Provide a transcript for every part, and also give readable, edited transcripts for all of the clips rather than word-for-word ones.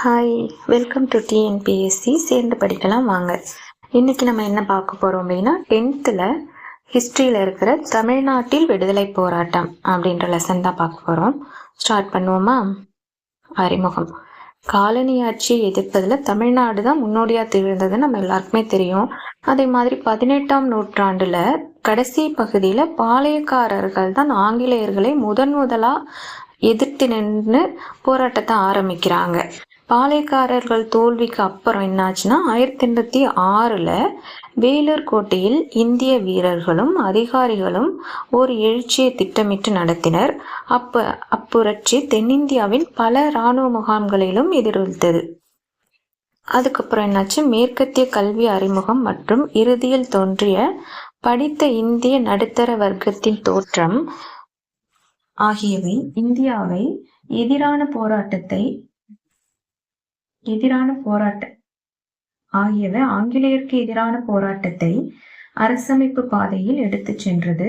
Hi, welcome to TNPSC. சேர்ந்து படிக்கலாம் வாங்க. இன்னைக்கு நம்ம என்ன பார்க்க போகிறோம் அப்படின்னா 10th ஹிஸ்ட்ரியில் இருக்கிற தமிழ்நாட்டில் விடுதலை போராட்டம் அப்படின்ற லெசன் தான் பார்க்க போகிறோம். ஸ்டார்ட் பண்ணுவோமா? அறிமுகம். காலனி ஆட்சியை எதிர்ப்பதில் தமிழ்நாடு தான் முன்னோடியாக திகழ்ந்தது நம்ம எல்லாருக்குமே தெரியும். அதே மாதிரி 18ஆம் நூற்றாண்டில் கடைசி பகுதியில் பாளையக்காரர்கள் தான் ஆங்கிலேயர்களை முதலாக எதிர்த்து நின்று போராட்டத்தை ஆரம்பிக்கிறாங்க. பாளையக்காரர்கள் தோல்விக்கு அப்புறம் என்னாச்சுன்னா 1806 வேலூர் கோட்டையில் இந்திய வீரர்களும் அதிகாரிகளும் ஒரு எழுச்சியை திட்டமிட்டு நடத்தினர். அப்புரட்சி தென்னிந்தியாவின் பல இராணுவ முகாம்களிலும் எதிரொலித்தது. அதுக்கப்புறம் என்னாச்சு, மேற்கத்திய கல்வி அறிமுகம் மற்றும் இறுதியில் தோன்றிய படித்த இந்திய நடுத்தர வர்க்கத்தின் தோற்றம் ஆகியவை இந்தியாவை எதிரான ஆங்கிலேயருக்கு எதிரான போராட்டத்தை அரசமைப்பு பாதையில் எடுத்து சென்றது.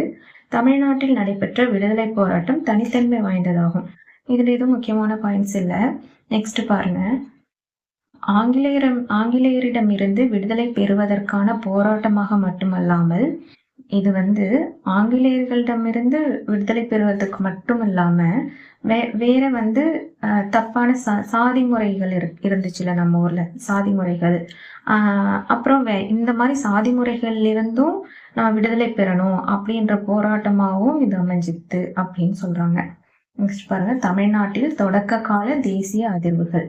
தமிழ்நாட்டில் நடைபெற்ற விடுதலை போராட்டம் தனித்தன்மை வாய்ந்ததாகும். இதுல எதுவும் முக்கியமான பாயிண்ட்ஸ் இல்லை. நெக்ஸ்ட் பாருங்க. ஆங்கிலேயரிடமிருந்து விடுதலை பெறுவதற்கான போராட்டமாக மட்டுமல்லாமல் இது ஆங்கிலேயர்களிடமிருந்து விடுதலை பெறுவதற்கு மட்டும் இல்லாம வேற தப்பான சாதி முறைகள் இருந்துச்சுல நம்ம ஊர்ல, சாதி முறைகள். அப்புறம் இந்த மாதிரி சாதி முறைகள்ல இருந்தும் நான் விடுதலை பெறணும் அப்படின்ற போராட்டமாகவும் இது அமைஞ்சித்து அப்படின்னு சொல்றாங்க. நெக்ஸ்ட் பாருங்க. தமிழ்நாட்டில் தொடக்க கால தேசிய அதிர்வுகள்.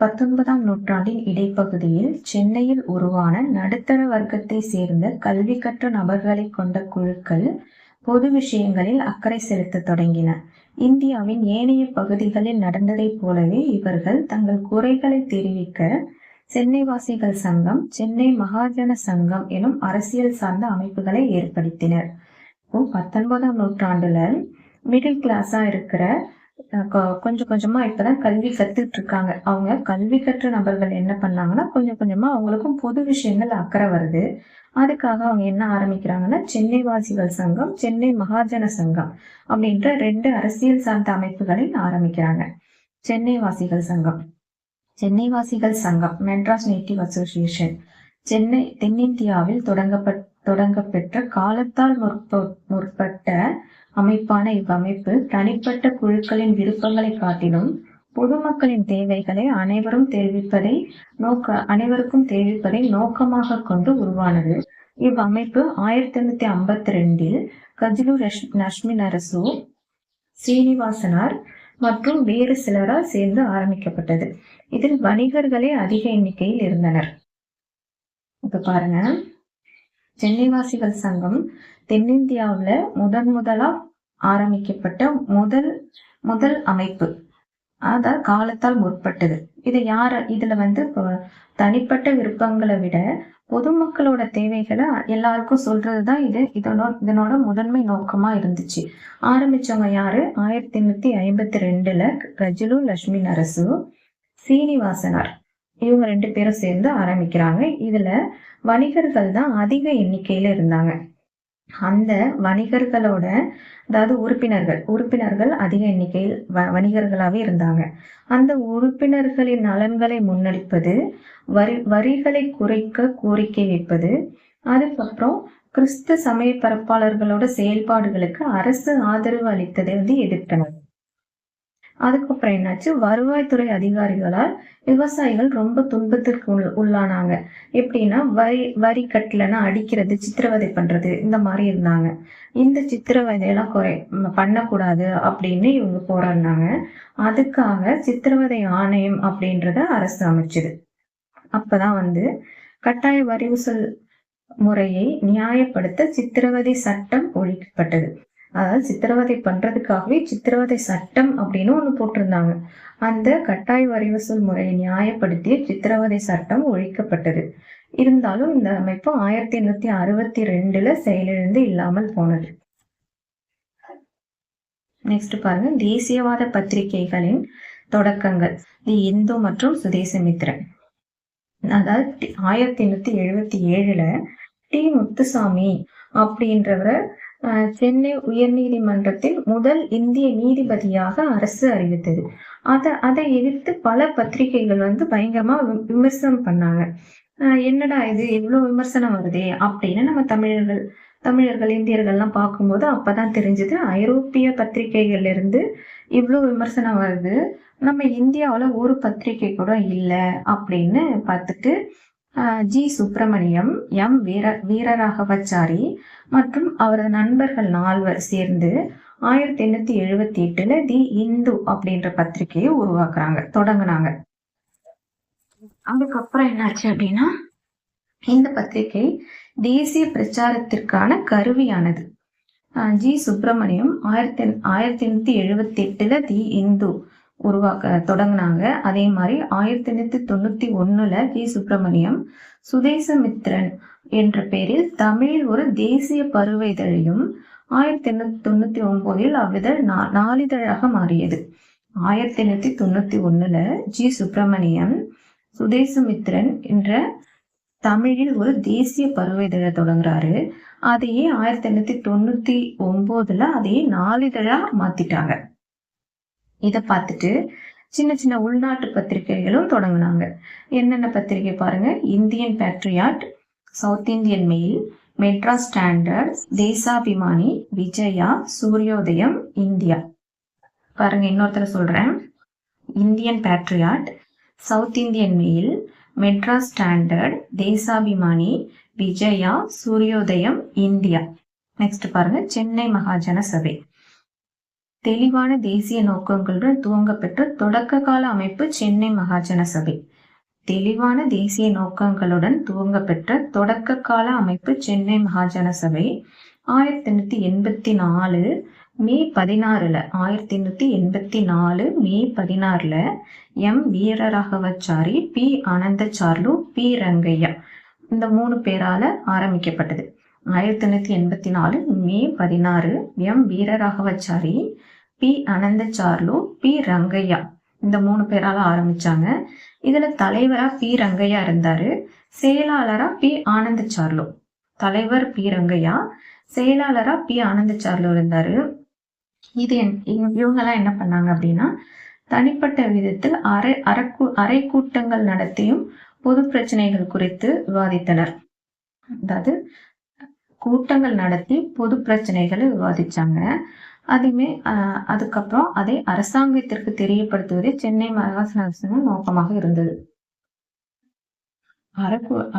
19ஆம் நூற்றாண்டின் இடைப்பகுதியில் சென்னையில் உருவான நடுத்தர வர்க்கத்தை சேர்ந்த கல்வி கற்ற நபர்களை கொண்ட குழுக்கள் பொது விஷயங்களில் அக்கறை செலுத்த தொடங்கின. இந்தியாவின் ஏனைய பகுதிகளில் நடந்ததைப் போலவே இவர்கள் தங்கள் குறைகளை தெரிவிக்க சென்னைவாசிகள் சங்கம், சென்னை மகாஜன சங்கம் எனும் அரசியல் சார்ந்த அமைப்புகளை ஏற்படுத்தினர். 19ஆம் நூற்றாண்டுல மிடில் கிளாஸா இருக்கிற கொஞ்சம் கொஞ்சமா இப்பதான் கல்வி கத்துட்டு இருக்காங்க. அவங்க கல்வி கற்ற நபர்கள் என்ன பண்ணாங்கன்னா கொஞ்சம் கொஞ்சமா அவங்களுக்கும் பொது விஷயங்கள் அக்கறை வருது. அதுக்காக அவங்க என்ன ஆரம்பிக்கிறாங்கன்னா சென்னை வாசிகள் சங்கம், சென்னை மகாஜன சங்கம் அப்படின்ற 2 அரசியல் சார்ந்த அமைப்புகளை ஆரம்பிக்கிறாங்க. சென்னை வாசிகள் சங்கம் மெட்ராஸ் நேட்டிவ் அசோசியேஷன் சென்னை தென்னிந்தியாவில் தொடங்கப்பெற்ற காலத்தால் முற்பட்ட அமைப்பான இவ்வமைப்பு தனிப்பட்ட குழுக்களின் விருப்பங்களை காட்டிலும் பொதுமக்களின் தேவைகளை அனைவருக்கும் தெரிவிப்பதை நோக்கமாக கொண்டு உருவானது. இவ்வமைப்பு 1852 கஜ்லு லட்சுமிநரசு, சீனிவாசனார் மற்றும் வேறு சிலரால் சேர்ந்து ஆரம்பிக்கப்பட்டது. இதில் வணிகர்களே அதிக எண்ணிக்கையில் இருந்தனர். இப்ப பாருங்க. சென்னைவாசிகள் சங்கம் தென்னிந்தியாவுல முதலா ஆரம்பிக்கப்பட்ட முதல் அமைப்பு. அதாவது காலத்தால் முற்பட்டது. இதுல தனிப்பட்ட விருப்பங்களை விட பொதுமக்களோட தேவைகளை எல்லாருக்கும் சொல்றதுதான் இதனோட முதன்மை நோக்கமா இருந்துச்சு. ஆரம்பிச்சவங்க யாரு? 1852 கஜ்லு லட்சுமிநரசு, சீனிவாசனார், இவங்க 2 பேரும் சேர்ந்து ஆரம்பிக்கிறாங்க. இதுல வணிகர்கள் தான் அதிக எண்ணிக்கையில இருந்தாங்க. அந்த வணிகர்களோட, அதாவது உறுப்பினர்கள் அதிக எண்ணிக்கையில் வணிகர்களாவே இருந்தாங்க. அந்த உறுப்பினர்களின் நலன்களை முன்னெடுப்பது, வரிகளை குறைக்க கோரிக்கை வைப்பது, அதுக்கப்புறம் கிறிஸ்து சமய பரப்பாளர்களோட செயல்பாடுகளுக்கு அரசு ஆதரவு அளித்ததை எதிர்த்தனர். அதுக்கப்புறம் என்னாச்சு, வருவாய்த்துறை அதிகாரிகளால் விவசாயிகள் ரொம்ப துன்பத்திற்கு உள்ளானாங்க. எப்படின்னா வரி கட்டலன்னா அடிக்கிறது, சித்திரவதை பண்றது, இந்த மாதிரி இருந்தாங்க. இந்த சித்திரவதையெல்லாம் பண்ணக்கூடாது அப்படின்னு இவங்க போராடினாங்க. அதுக்காக சித்திரவதை ஆணையம் அப்படின்றத அரசு அமைச்சது. அப்பதான் கட்டாய வரி வசூல் முறையை நியாயப்படுத்த சித்திரவதை சட்டம் ஒழிக்கப்பட்டது. அதாவது சித்திரவதை பண்றதுக்காகவே சித்திரவதை சட்டம் அப்படின்னு ஒண்ணு போட்டிருந்தாங்க. அந்த கட்டாய வரி வசூல் முறையை நியாயப்படுத்திய சித்திரவதை சட்டம் ஒழிக்கப்பட்டது. இருந்தாலும் இந்த அமைப்பு 1862 செயலிழந்து இல்லாமல் போனது. நெக்ஸ்ட் பாருங்க. தேசியவாத பத்திரிகைகளின் தொடக்கங்கள். தி இந்து மற்றும் சுதேசமித்திரன். அதாவது 1877 டி. முத்துசாமி அப்படின்றவரை சென்னை உயர்நீதிமன்றத்தில் முதல் இந்திய நீதிபதியாக அரசு அறிவித்தது. அதை எதிர்த்து பல பத்திரிகைகள் பயங்கரமா விமர்சனம் பண்ணாங்க. என்னடா இது இவ்வளவு விமர்சனம் வருதே அப்படின்னு நம்ம தமிழர்கள் இந்தியர்கள்லாம் பார்க்கும்போது அப்பதான் தெரிஞ்சது ஐரோப்பிய பத்திரிகைகள்ல இருந்து இவ்வளவு விமர்சனம் வருது, நம்ம இந்தியாவில் ஒரு பத்திரிகை கூட இல்லை அப்படின்னு பார்த்துட்டு ஜி சுப்பிரமணியம், எம் வீரராகவச்சாரி மற்றும் அவரது நண்பர்கள் 4 சேர்ந்து 1878 தி இந்து அப்படின்ற பத்திரிகையை தொடங்கினாங்க. அதுக்கப்புறம் என்னாச்சு அப்படின்னா இந்த பத்திரிகை தேசிய பிரச்சாரத்திற்கான கருவியானது. ஜி சுப்பிரமணியம் 1878 தி இந்து தொடங்கினாங்க. அதே மாதிரி 1891 ஜி சுப்பிரமணியம் சுதேசமித்ரன் என்ற பெயரில் தமிழில் ஒரு தேசிய பருவ இதழையும் 1899 அவ்விதழ் நாளிதழாக மாறியது. 1891 ஜி சுப்பிரமணியம் சுதேசமித்ரன் என்ற தமிழில் ஒரு தேசிய பருவ இதழை தொடங்குறாரு. அதையே 1899 அதையே நாளிதழா மாத்திட்டாங்க. இதை பார்த்துட்டு சின்ன சின்ன உள்நாட்டு பத்திரிகைகளும் தொடங்கினாங்க. என்னென்ன பத்திரிகை பாருங்க: Indian Patriot, South Indian Mail, Madras Standard, Deshabhimani, Vijaya, Suryodayam, India. பாருங்க, இன்னொருத்தர சொல்றேன்: Indian Patriot, South Indian Mail, Madras Standard, Deshabhimani, Vijaya, Suryodayam, India. Next பாருங்க, சென்னை மகாஜன சபை. தெளிவான தேசிய நோக்கங்களுடன் துவங்கப்பெற்ற தொடக்க கால அமைப்பு சென்னை மகாஜன சபை. தெளிவான தேசிய நோக்கங்களுடன் துவங்கப்பெற்ற தொடக்க கால அமைப்பு சென்னை மகாஜன சபை 1884 மே 16 1884 மே 16 எம் வீரராகவச்சாரி, பி ஆனந்தச்சார்லு, பி ரங்கையா இந்த 3 பேரால ஆரம்பிக்கப்பட்டது. 1884 மே 16 எம் வீரராகவச்சாரி, பி ஆனந்தச்சார்லு, பி ரங்கையா இந்த 3 பேரால ஆரம்பிச்சாங்க. இதுல தலைவரா பி ரங்கையா இருந்தாரு, செயலாளரா பி ஆனந்தச்சார்லு. தலைவர் பி ரங்கையா, செயலாளரா பி ஆனந்தச்சார்லு இருந்தாரு. இவங்கெல்லாம் என்ன பண்ணாங்க அப்படின்னா, தனிப்பட்ட விதத்தில் அரை கூட்டங்கள் நடத்தியும் பொது பிரச்சனைகள் குறித்து விவாதித்தனர். அதாவது கூட்டங்கள் நடத்தி பொது பிரச்சனைகளை விவாதிச்சாங்க. அதுக்கப்புறம் அதை அரசாங்கத்திற்கு தெரியப்படுத்துவதே சென்னை மகாஜன சபையின் நோக்கமாக இருந்தது.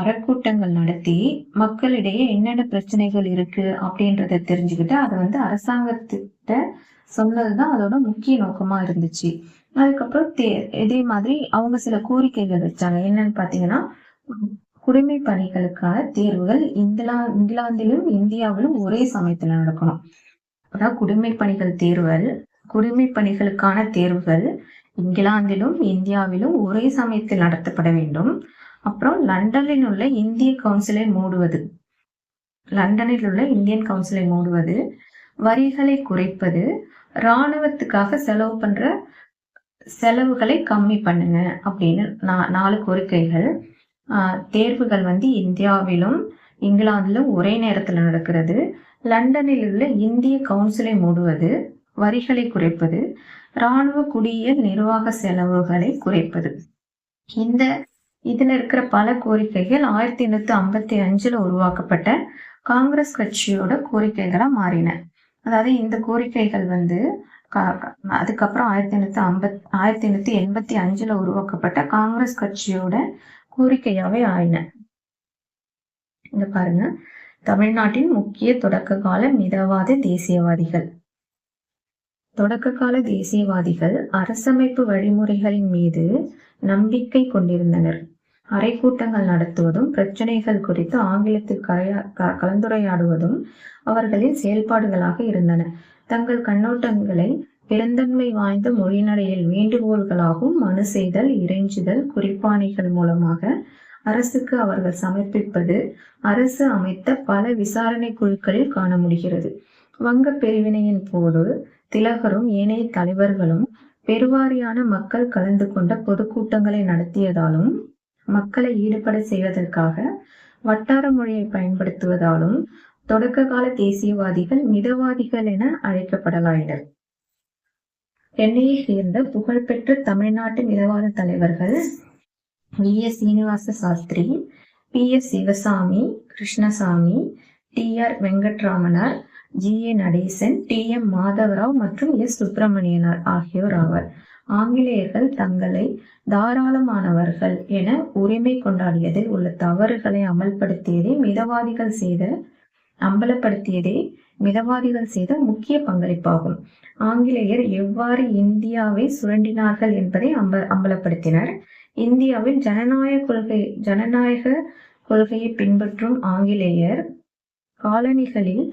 அறக்கூட்டங்கள் நடத்தி மக்களிடையே என்னென்ன பிரச்சனைகள் இருக்கு அப்படின்றத தெரிஞ்சுக்கிட்டு அதை அரசாங்கத்திட்ட சொன்னதுதான் அதோட முக்கிய நோக்கமா இருந்துச்சு. அதுக்கப்புறம் இதே மாதிரி அவங்க சில கோரிக்கைகள் வச்சாங்க. என்னன்னு பாத்தீங்கன்னா, குடிமை பணிகளுக்கான தேர்வுகள் இங்கிலாந்திலும் இந்தியாவிலும் ஒரே சமயத்துல நடக்கணும். அதாவது குடிமை பணிகளுக்கான தேர்வுகள் இங்கிலாந்திலும் இந்தியாவிலும் ஒரே சமயத்தில் நடத்தப்பட வேண்டும். அப்புறம் லண்டனில் உள்ள இந்தியன் கவுன்சிலை மூடுவது, வரிகளை குறைப்பது, இராணுவத்துக்காக செலவு பண்ற செலவுகளை கம்மி பண்ணுங்க அப்படின்னு 4 கோரிக்கைகள். தேர்வுகள் இந்தியாவிலும் இங்கிலாந்திலும் ஒரே நேரத்துல நடக்கிறது, லண்டனில் உள்ள இந்திய கவுன்சிலை மூடுவது, வரிகளை குறைப்பது, இராணுவ குடியியல் நிர்வாக செலவுகளை குறைப்பது. இதுல இருக்கிற பல கோரிக்கைகள் 1855 உருவாக்கப்பட்ட காங்கிரஸ் கட்சியோட கோரிக்கைகளா மாறின. அதாவது இந்த கோரிக்கைகள் அதுக்கப்புறம் 1885 உருவாக்கப்பட்ட காங்கிரஸ் கட்சியோட கோரிக்கையாவே ஆயின. இங்க பாருங்க, தமிழ்நாட்டின் முக்கிய தொடக்க கால மிதவாத தேசியவாதிகள். தொடக்க கால தேசியவாதிகள் அரசமைப்பு வழிமுறைகளின் மீது நம்பிக்கை கொண்டிருந்தனர். அரை கூட்டங்கள் நடத்துவதும் பிரச்சனைகள் குறித்து ஆங்கிலத்தில் கலந்துரையாடுவதும் அவர்களின் செயல்பாடுகளாக இருந்தன. தங்கள் கண்ணோட்டங்களை பெருந்தன்மை வாய்ந்த மொழிநடையில் வேண்டுகோள்களாகவும் மனு செய்தல், இறைஞ்சுதல், குறிப்பாணைகள் மூலமாக அரசுக்கு அவர்கள் சமர்ப்பிப்பது அரசு அமைத்த பல விசாரணை குழுக்களில் காண முடிகிறது. வங்க பிரிவினையின் போது திலகரும் ஏனைய தலைவர்களும் பெருவாரியான மக்கள் கலந்து கொண்ட பொதுக்கூட்டங்களை நடத்தியதாலும், மக்களை ஈடுபட செய்வதற்காக வட்டார மொழியை பயன்படுத்துவதாலும், தொடக்க கால தேசியவாதிகள் மிதவாதிகள் என அழைக்கப்படலாயினர். சென்னையை சேர்ந்த புகழ்பெற்ற தமிழ்நாட்டு மிதவாத தலைவர்கள் V S. Srinivasa Sastri, P S. Sivasamy, Krishnasamy, TR. வெங்கட்ராமனார், ஜி.ஏ. Natesan, T M. Madhavrao மற்றும் எஸ். சுப்பிரமணியனார் ஆகியோர் ஆவர். ஆங்கிலேயர்கள் தங்களை தாராளமானவர்கள் என உரிமை கொண்டாடியதில் உள்ள தவறுகளை அம்பலப்படுத்தியதே மிதவாதிகள் செய்த முக்கிய பங்களிப்பாகும். ஆங்கிலேயர் எவ்வாறு இந்தியாவை சுரண்டினார்கள் என்பதை அம்பலப்படுத்தினர். இந்தியாவில் ஜனநாயக கொள்கையை பின்பற்றும் ஆங்கிலேயர் காலனிகளில்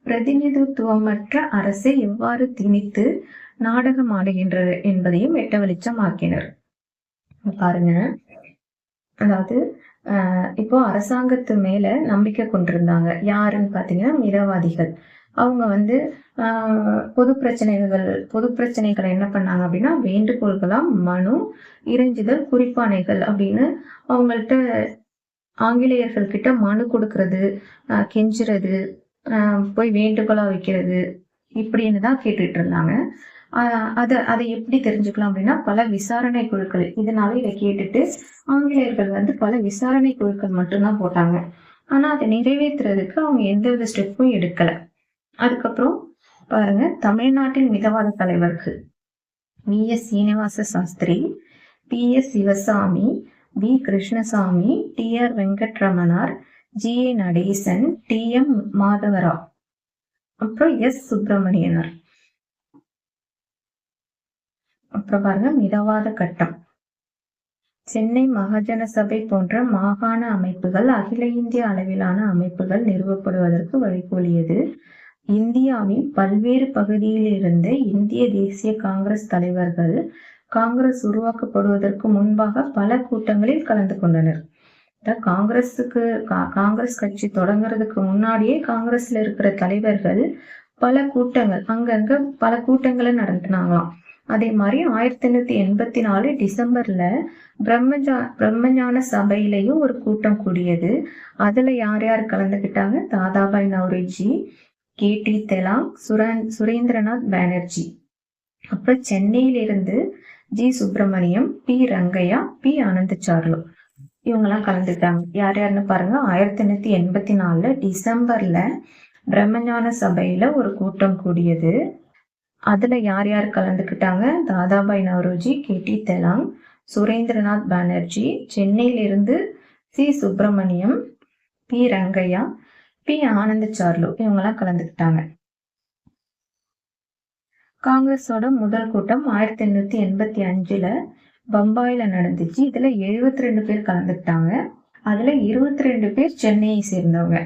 பிரதிநிதித்துவமற்ற அரசை எவ்வாறு திணித்து நாடகம் ஆடுகின்றது என்பதையும் வெட்ட வெளிச்சமாக்கினர். பாருங்க, அதாவது இப்போ அரசாங்கத்து மேல நம்பிக்கை கொண்டிருந்தாங்க. யாருன்னு பாத்தீங்கன்னா மிதவாதிகள். அவங்க பொது பிரச்சனைகளை என்ன பண்ணாங்க அப்படின்னா, வேண்டுகோள்களாம், மனு, இறைஞ்சுதல், குறிப்பானைகள் அப்படின்னு அவங்கள்ட்ட ஆங்கிலேயர்கள் கிட்ட மனு கொடுக்கறது, கெஞ்சுறது, போய் வேண்டுகோளா வைக்கிறது, இப்படின்னு தான் கேட்டுட்டு இருந்தாங்க. அதை எப்படி தெரிஞ்சுக்கலாம் அப்படின்னா, பல விசாரணை குழுக்கள், இதனால இதை கேட்டுட்டு ஆங்கிலேயர்கள் பல விசாரணை குழுக்கள் மட்டும்தான் போட்டாங்க. ஆனா அதை நிறைவேற்றுறதுக்கு அவங்க எந்தவித ஸ்டெப்பும் எடுக்கல. அதுக்கப்புறம் பாருங்க, தமிழ்நாட்டின் மிதவாத தலைவர்கள் V S. Srinivasa Sastri, P S. Sivaswamy, V. Krishnaswamy, T R. Venkataramanar, G A. Natesan, T M. Madhavarao, அப்புறம் எஸ். சுப்பிரமணியனார். அப்புறம் பாருங்க, மிதவாத கட்டம். சென்னை மகாஜன சபை போன்ற மாகாண அமைப்புகள் அகில இந்திய அளவிலான அமைப்புகள் நிறுவப்படுவதற்கு வழிகோலியது. இந்தியாவின் பல்வேறு பகுதியில் இருந்த இந்திய தேசிய காங்கிரஸ் தலைவர்கள் காங்கிரஸ் உருவாக்கப்படுவதற்கு முன்பாக பல கூட்டங்களில் கலந்து கொண்டனர். காங்கிரஸ் கட்சி தொடங்குறதுக்கு முன்னாடியே காங்கிரஸ்ல இருக்கிற தலைவர்கள் பல கூட்டங்களை நடத்தினாங்களாம். அதே மாதிரி 1884 டிசம்பர்ல பிரம்மஞான சபையிலையும் ஒரு கூட்டம் கூடியது. அதுல யார் யார் கலந்துகிட்டாங்க? தாதாபாய் நவ்ரோஜி, கே.டி. தெலாங், சுரேந்திரநாத் பானர்ஜி. அப்புறம் சென்னையிலிருந்து G. Subramaniam, P. Rangaiah, P. Anandacharlu, இவங்கெல்லாம் கலந்துட்டாங்க. யார் யாருன்னு பாருங்க, 1884 டிசம்பர்ல பிரம்மஞான சபையில ஒரு கூட்டம் கூடியது. அதுல யார் யார் கலந்துக்கிட்டாங்க? தாதாபாய் நவ்ரோஜி, கே.டி. தெலாங், சுரேந்திரநாத் பானர்ஜி, சென்னையிலிருந்து C. Subramaniam, P. Rangaiah, P. Anandacharlu, இவங்கெல்லாம் கலந்துக்கிட்டாங்க. காங்கிரஸோட முதல் கூட்டம் 1885 பம்பாயில நடந்துச்சு. இதுல 72 பேர் கலந்துக்கிட்டாங்க. அதுல 22 பேர் சென்னையை சேர்ந்தவங்க.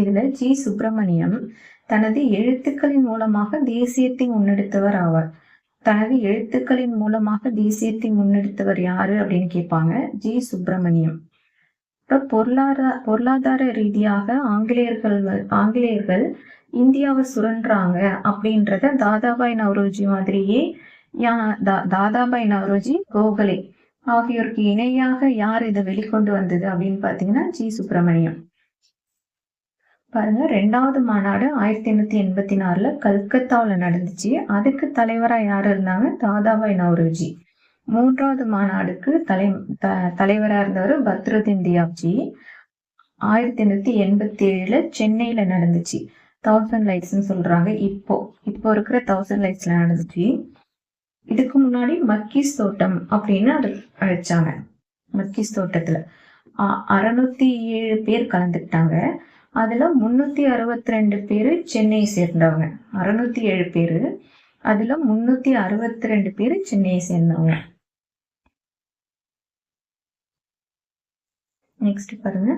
இதுல ஜி. சுப்பிரமணியம் தனது எழுத்துக்களின் மூலமாக தேசியத்தை முன்னெடுத்தவர் ஆவார். தனது எழுத்துக்களின் மூலமாக தேசியத்தை முன்னெடுத்தவர் யாரு அப்படின்னு கேட்பாங்க. ஜி. சுப்பிரமணியம். பொருளாதார ரீதியாக ஆங்கிலேயர்கள் இந்தியாவை சுரண்டுறாங்க அப்படின்றத தாதாபாய் நவ்ரோஜி மாதிரியே தாதாபாய் நவ்ரோஜி, கோகலே ஆகியோருக்கு இணையாக யார் இதை வெளிக்கொண்டு வந்தது அப்படின்னு பாத்தீங்கன்னா ஜி. சுப்பிரமணியம். பாருங்க, 2வது மாநாடு 1884 கல்கத்தாவில் நடந்துச்சு. அதுக்கு தலைவரா யாரு இருந்தாங்க? தாதாபாய் நவ்ரோஜி. 3வது மாநாடுக்கு தலைவரா இருந்தவர் பத்ருதீன் தியாப்ஜி. 1887 சென்னையில நடந்துச்சு. 1000 லைட்ஸ்ன்னு சொல்றாங்க. இப்போ இருக்கிற 1000 லைட்ஸ்ல நடந்துச்சு. இதுக்கு முன்னாடி மக்கீஸ் தோட்டம் அப்படின்னு அது அழைச்சாங்க. மக்கீஸ் தோட்டத்துல 607 பேர் கலந்துக்கிட்டாங்க. அதுல 362 பேரு சென்னையை சேர்ந்தவங்க. 607 பேரு, அதுல 362 பேரு சென்னையை சேர்ந்தவங்க. நெக்ஸ்ட் பாருங்க,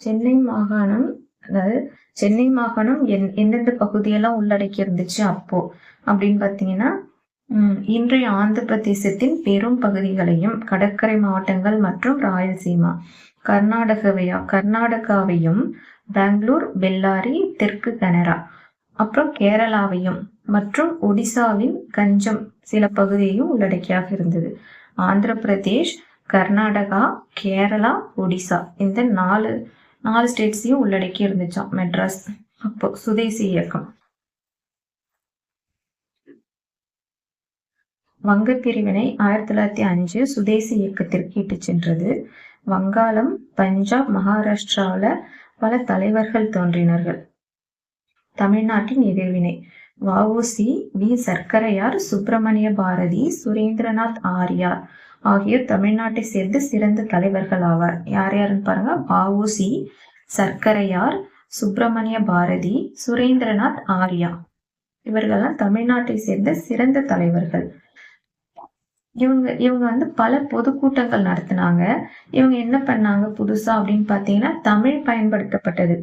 சென்னை மாகாணம், அதாவது சென்னை மாகாணம் எந்தெந்த பகுதியெல்லாம் உள்ளடக்கி இருந்துச்சு அப்போ அப்படின்னு பாத்தீங்கன்னா, இன்றைய ஆந்திர பிரதேசத்தின் பெரும் பகுதிகளையும், கடற்கரை மாவட்டங்கள் மற்றும் ராயல்சீமா, கர்நாடகாவையும், பெங்களூர், பெல்லாரி, தெற்கு கனரா, அப்புறம் கேரளாவையும் மற்றும் ஒடிசாவின் கஞ்சம் சில பகுதியையும் உள்ளடக்கியாக இருந்தது. ஆந்திர பிரதேஷ், கர்நாடகா, கேரளா, ஒடிசா இந்த 4 ஸ்டேட்ஸையும் உள்ளடக்கி இருந்துச்சாம் மெட்ராஸ். அப்போ சுதேசி இயக்கம். வங்க பிரிவினை 1905 சுதேசி இயக்கத்திற்கு இட்டு சென்றது. வங்காளம், பஞ்சாப், மகாராஷ்டிராவில பல தலைவர்கள் தோன்றினார்கள். தமிழ்நாட்டின் எதிர்வினை வ.உ.சி., வி. சர்க்கரையார், சுப்பிரமணிய பாரதி, சுரேந்திரநாத் ஆரியார் ஆகியோர் தமிழ்நாட்டை சேர்ந்து சிறந்த தலைவர்கள் ஆவார். யார் யாருன்னு பாருங்க. வ.உ.சி., சர்க்கரையார், சுப்பிரமணிய பாரதி, சுரேந்திரநாத் ஆரியா இவர்கள்லாம் தமிழ்நாட்டை சேர்ந்த சிறந்த தலைவர்கள். இவங்க பல பொதுக்கூட்டங்கள் நடத்தினாங்க. இவங்க என்ன பண்ணாங்க புதுசா அப்படின்னு பாத்தீங்கன்னா, தமிழ் பயன்படுத்தப்பட்டது.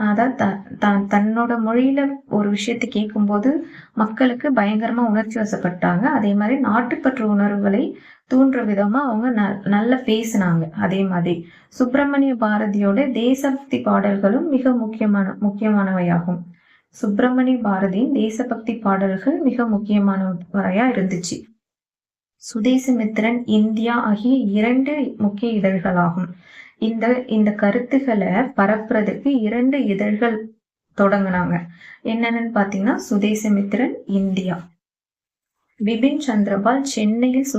அதாவது தன்னோட மொழியில ஒரு விஷயத்தை கேட்கும்போது மக்களுக்கு பயங்கரமா உணர்ச்சி வசப்பட்டாங்க. அதே மாதிரி நாட்டுப்பற்று உணர்வுகளை தூண்டுற விதமா அவங்க நல்லா பேசினாங்க. அதே மாதிரி சுப்பிரமணிய பாரதியோட தேசபக்தி பாடல்களும் மிக முக்கியமானவையாகும். சுப்பிரமணிய பாரதியின் தேசபக்தி பாடல்கள் மிக முக்கியமானவையா இருந்துச்சு. சுதேசமித்திரன், இந்தியா ஆகிய 2 முக்கிய இதழ்களாகும். இந்த கருத்துக்களை பரப்புறதுக்கு 2 இதழ்கள் தொடங்கினாங்க. என்னன்னு பாத்தீங்கன்னா, சுதேசமித்திரன், இந்தியா. பிபின் சந்திரபால் சென்னையில்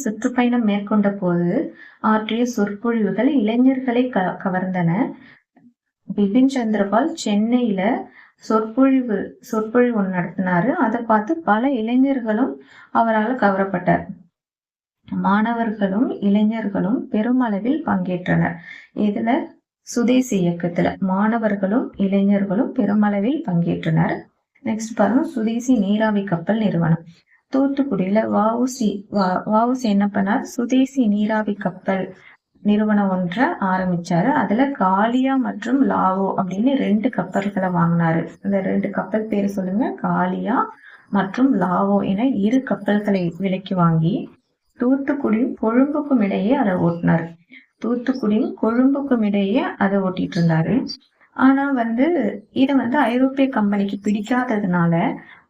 சுற்றுப்பயணம் மேற்கொண்ட போது ஆற்றிய சொற்பொழிவுகள் இளைஞர்களை கவர்ந்தன. பிபின் சந்திரபால் சென்னையில சொற்பொழிவு ஒன்று நடத்தினாரு. அதை பார்த்து பல இளைஞர்களும் அவரால் கவரப்பட்டார். மாணவர்களும் இளைஞர்களும் பெருமளவில் பங்கேற்றனர். இதுல சுதேசி இயக்கத்துல மாணவர்களும் இளைஞர்களும் பெருமளவில் பங்கேற்றனர். நெக்ஸ்ட் பாருங்க, சுதேசி நீராவி கப்பல் நிறுவனம். தூத்துக்குடியில வ.உ.சி. என்ன பண்ணார்? சுதேசி நீராவி கப்பல் நிறுவனம் ஒன்றை ஆரம்பிச்சாரு. அதுல காலியா மற்றும் லாவோ அப்படின்னு 2 கப்பல்களை வாங்கினாரு. இந்த 2 கப்பல் பேரு சொல்லுங்க. காலியா மற்றும் லாவோ என 2 கப்பல்களை விலைக்கு வாங்கி தூத்துக்குடியும் கொழும்புக்கும் இடையே அதை ஓட்டினாரு. அதை ஓட்டிட்டு இருந்தாரு. ஆனா இது ஐரோப்பிய கம்பெனிக்கு பிடிக்காததுனால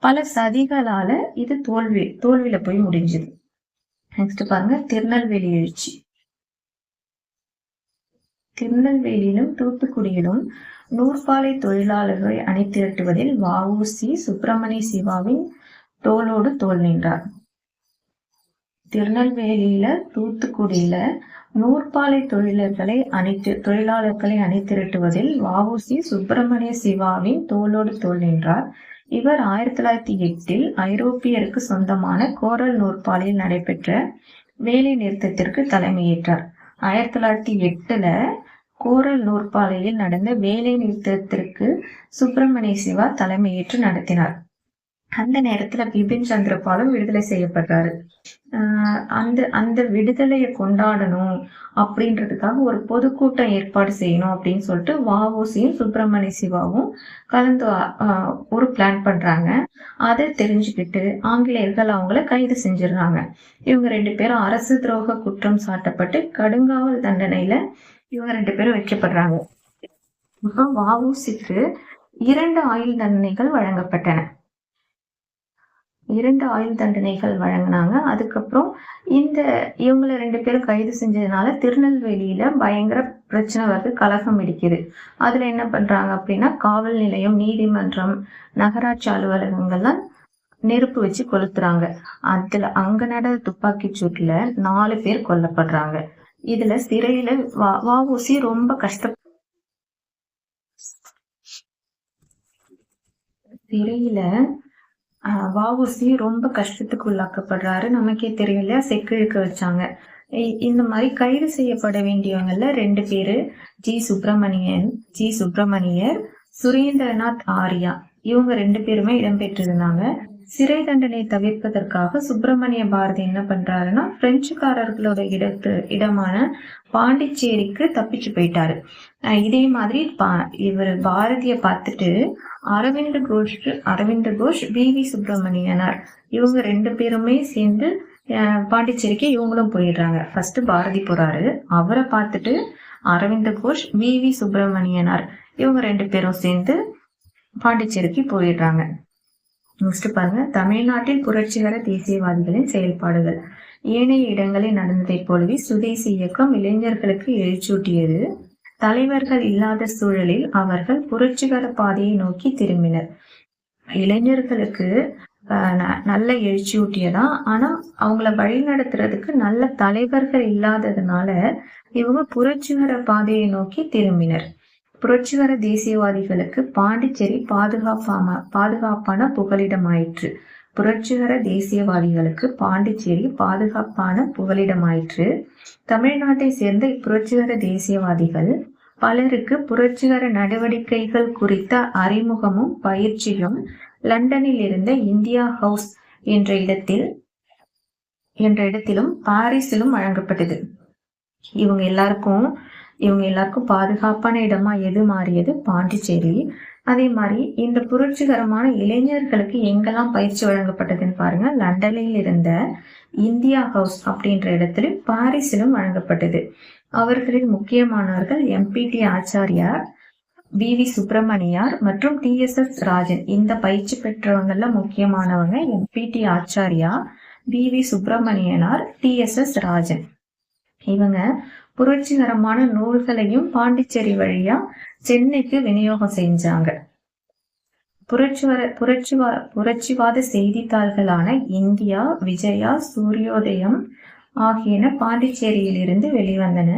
பல சதிகளால இது தோல்வியில போய் முடிஞ்சது. நெக்ஸ்ட் பாருங்க, திருநெல்வேலி எழுச்சி. திருநெல்வேலியிலும் தூத்துக்குடியிலும் நூற்பாலை தொழிலாளர்களை அணிதிரட்டுவதில் வ.உ.சி. சுப்பிரமணிய சிவாவின் தோளோடு தோள் நின்றார். திருநெல்வேலியில தூத்துக்குடியில நூற்பாலை தொழிலாளர்களை அணிதிரட்டுவதில் வ.உ.சி. சுப்பிரமணிய சிவாவின் தோளோடு தோள் நின்றார். இவர் 1908 ஐரோப்பியருக்கு சொந்தமான கோரல் நூற்பாலையில் நடைபெற்ற வேலை நிறுத்தத்திற்கு தலைமையேற்றார். 1908 கோரல் நூற்பாலையில் நடந்த வேலை நிறுத்தத்திற்கு சுப்பிரமணிய சிவா தலைமையேற்று நடத்தினார். அந்த நேரத்துல பிபின் சந்திரபாலும் விடுதலை செய்யப்படுறாரு. அந்த விடுதலையை கொண்டாடணும் அப்படின்றதுக்காக ஒரு பொதுக்கூட்டம் ஏற்பாடு செய்யணும் அப்படின்னு சொல்லிட்டு வ.உ.சியும் சுப்பிரமணிய சிவாவும் கலந்து ஒரு பிளான் பண்றாங்க. அதை தெரிஞ்சுக்கிட்டு ஆங்கிலேயர்கள் அவங்கள கைது செஞ்சிடறாங்க. இவங்க 2 பேரும் அரசு துரோக குற்றம் சாட்டப்பட்டு கடுங்காவல் தண்டனையில இவங்க 2 பேரும் வைக்கப்படுறாங்க. இப்போ வ.உ.சிக்கு 2 ஆயுள் தண்டனைகள் வழங்கப்பட்டன. 2 ஆயுள் தண்டனைகள் வழங்கினாங்க. அதுக்கப்புறம் இவங்களை 2 பேரும் கைது செஞ்சதுனால திருநெல்வேலியில பயங்கர பிரச்சனை வருது, கலகம் வெடிக்குது. அதுல என்ன பண்றாங்க அப்படின்னா, காவல் நிலையம், நீதிமன்றம், நகராட்சி அலுவலகங்கள்லாம் நெருப்பு வச்சு கொளுத்துறாங்க. அங்க நடந்த துப்பாக்கி சூட்டுல 4 பேர் கொல்லப்படுறாங்க. இதுல சிறையில வ.உ.சி. ரொம்ப வ.உ.சி. ரொம்ப கஷ்டத்துக்கு உள்ளாக்கப்படுறாரு. நமக்கே தெரியும் இல்லையா, செக்கிழுக்க வச்சாங்க. இந்த மாதிரி கைது செய்யப்பட வேண்டியவங்கல 2 பேரு ஜி. சுப்பிரமணியர், சுரேந்திரநாத் ஆரியா இவங்க 2 பேருமே இடம்பெற்றிருந்தாங்க. சிறை தண்டனை தவிர்ப்பதற்காக சுப்பிரமணிய பாரதி என்ன பண்றாருன்னா, பிரெஞ்சுக்காரர்களோட இடமான பாண்டிச்சேரிக்கு தப்பிச்சு போயிட்டாரு. இதே மாதிரி இவர் பாரதிய பார்த்துட்டு அரவிந்த கோஷ், வி.வி. சுப்பிரமணியனார் இவங்க 2 பேருமே சேர்ந்து பாண்டிச்சேரிக்கு இவங்களும் போயிடுறாங்க. ஃபர்ஸ்ட் பாரதி போறாரு. அவரை பார்த்துட்டு அரவிந்த கோஷ், வி.வி. சுப்பிரமணியனார் இவங்க 2 பேரும் சேர்ந்து பாண்டிச்சேரிக்கு போயிடுறாங்க. நெக்ஸ்ட் பாருங்க, தமிழ்நாட்டில் புரட்சிகர தேசியவாதிகளின் செயல்பாடுகள். ஏனைய இடங்களில் நடந்ததை போலவே சுதேசி இயக்கம் இளைஞர்களுக்கு எழுச்சூட்டியது. தலைவர்கள் இல்லாத சூழலில் அவர்கள் புரட்சிகர பாதையை நோக்கி திரும்பினர். இளைஞர்களுக்கு நல்ல எழுச்சியூட்டியதான். ஆனா அவங்கள வழி நடத்துறதுக்கு நல்ல தலைவர்கள் இல்லாததுனால இவங்க புரட்சிகர பாதையை நோக்கி திரும்பினர். புரட்சிகர தேசியவாதிகளுக்கு பாண்டிச்சேரி பாதுகாப்பான புகலிடமாயிற்று. புரட்சிகர தேசியவாதிகளுக்கு பாண்டிச்சேரி பாதுகாப்பான புகலிடமாயிற்று. தமிழ்நாட்டை சேர்ந்த இப்புரட்சிகர தேசியவாதிகள் பலருக்கு புரட்சிகர நடவடிக்கைகள் குறித்த அறிமுகமும் பயிற்சியும் லண்டனில் இருந்த இந்தியா ஹவுஸ் என்ற இடத்திலும் பாரிஸிலும் வழங்கப்பட்டது. இவங்க எல்லாருக்கும் பாதுகாப்பான இடமா எது மாறியது? பாண்டிச்சேரி. அதே மாதிரி இந்த புரட்சிகரமான இளைஞர்களுக்கு எங்கெல்லாம் பயிற்சி வழங்கப்பட்டதுன்னு பாருங்க. லண்டனில் இருந்த இந்தியா ஹவுஸ் அப்படின்ற இடத்திலும் பாரிஸிலும் வழங்கப்பட்டது. அவர்களில் முக்கியமானவர்கள் MPT ஆச்சாரியார், BV சுப்பிரமணியார் மற்றும் TSS ராஜன். இந்த பயிற்சி பெற்றவங்கள்ல முக்கியமானவங்க MPT Acharya, BV Subramaniyanar, TSS Rajan. இவங்க புரட்சிகரமான நூல்களையும் பாண்டிச்சேரி வழியா சென்னைக்கு விநியோகம் செஞ்சாங்க. புரட்சிவாத செய்தித்தாள்களான இந்தியா, விஜயா, சூரியோதயம் ஆகியன பாண்டிச்சேரியில் இருந்து வெளிவந்தன.